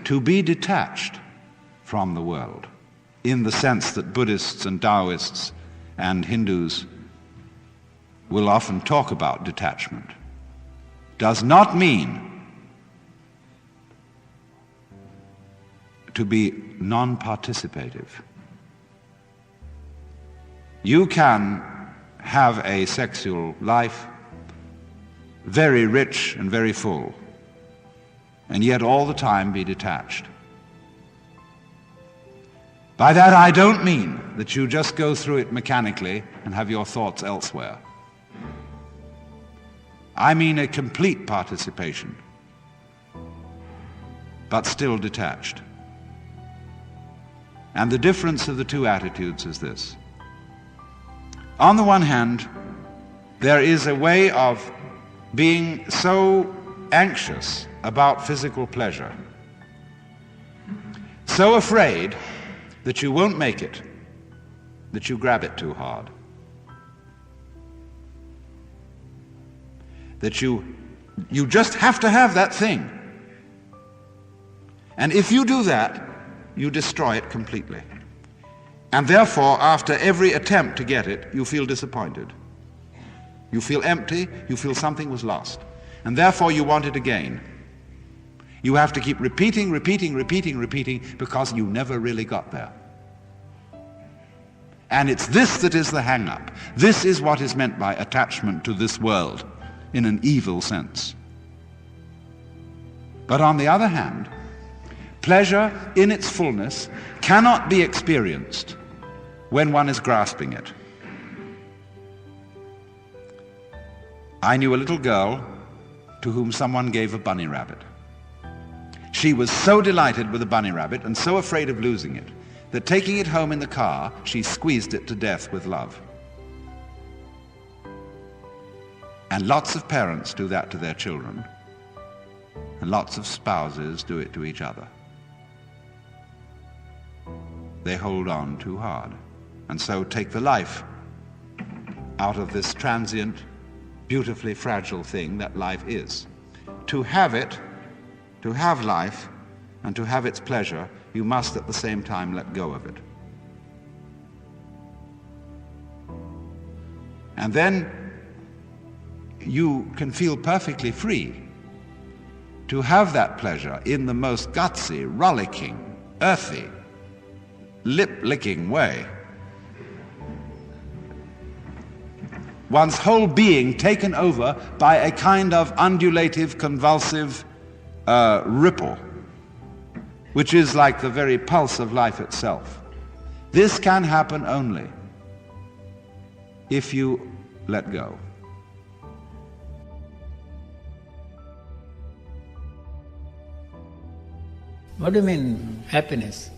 to be detached from the world, in the sense that Buddhists and Taoists and Hindus will often talk about detachment, does not mean to be non-participative. You can have a sexual life very rich and very full, and yet all the time be detached. By that I don't mean that you just go through it mechanically and have your thoughts elsewhere. I mean a complete participation, but still detached. And the difference of the two attitudes is this. On the one hand, there is a way of being so anxious about physical pleasure, so afraid that you won't make it, that you grab it too hard, that you just have to have that thing. And if you do that, you destroy it completely. And therefore, after every attempt to get it, you feel disappointed. You feel empty, you feel something was lost. And therefore you want it again. You have to keep repeating, because you never really got there. And it's this that is the hang-up. This is what is meant by attachment to this world, in an evil sense. But on the other hand, pleasure in its fullness cannot be experienced when one is grasping it. I knew a little girl to whom someone gave a bunny rabbit. She was so delighted with the bunny rabbit and so afraid of losing it that taking it home in the car, she squeezed it to death with love. And lots of parents do that to their children, and lots of spouses do it to each other. They hold on too hard, and so take the life out of this transient, beautifully fragile thing that life is. To have it, to have life, and to have its pleasure, you must at the same time let go of it. And then you can feel perfectly free to have that pleasure in the most gutsy, rollicking, earthy, lip-licking way. One's whole being taken over by a kind of undulative, convulsive ripple, which is like the very pulse of life itself. This can happen only if you let go. What do you mean happiness?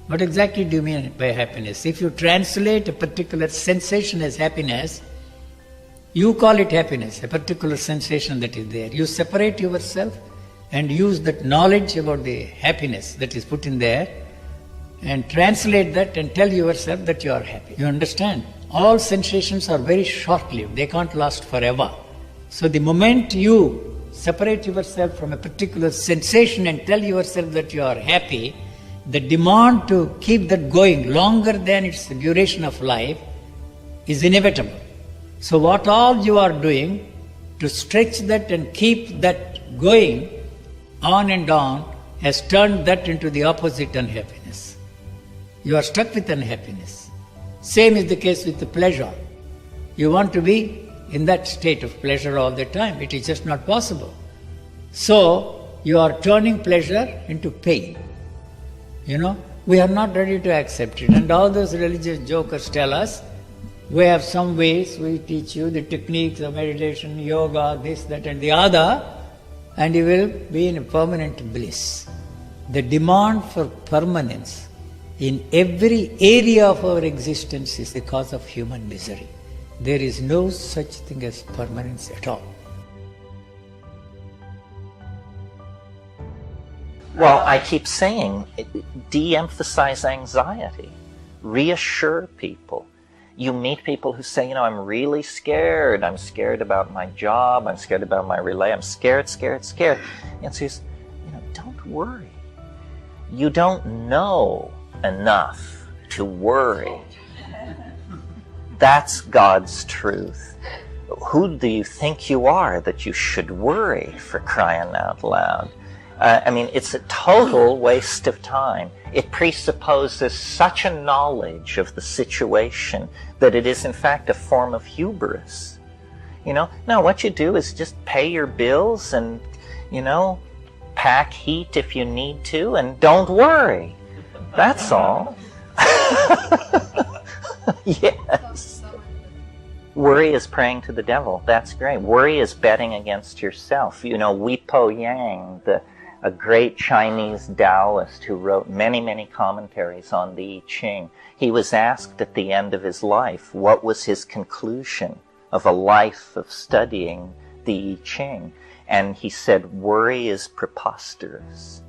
What exactly do you mean by happiness? If you translate a particular sensation as happiness, you call it happiness, a particular sensation that is there. You separate yourself and use that knowledge about the happiness that is put in there and translate that and tell yourself that you are happy. You understand? All sensations are very short-lived. They can't last forever. So the moment you separate yourself from a particular sensation and tell yourself that you are happy, the demand to keep that going longer than its duration of life is inevitable. So what all you are doing to stretch that and keep that going on and on has turned that into the opposite unhappiness. You are stuck with unhappiness. Same is the case with the pleasure. You want to be in that state of pleasure all the time. It is just not possible. So you are turning pleasure into pain. We are not ready to accept it. And all those religious jokers tell us, we have some ways, we teach you the techniques of meditation, yoga, this, that and the other, and you will be in a permanent bliss. The demand for permanence in every area of our existence is the cause of human misery. There is no such thing as permanence at all. Well, I keep saying, de-emphasize anxiety, reassure people. You meet people who say, I'm really scared. I'm scared about my job. I'm scared about my relay. I'm scared. And says, don't worry. You don't know enough to worry. That's God's truth. Who do you think you are that you should worry, for crying out loud? I mean, it's a total waste of time. It presupposes such a knowledge of the situation that it is in fact a form of hubris. You know, no, what you do is just pay your bills and, you know, pack heat if you need to, and don't worry. That's all. Yes. Worry is praying to the devil. That's great. Worry is betting against yourself. You know, Hui Po Yang, a great Chinese Taoist who wrote many, many commentaries on the I Ching, he was asked at the end of his life what was his conclusion of a life of studying the I Ching. And he said, worry is preposterous.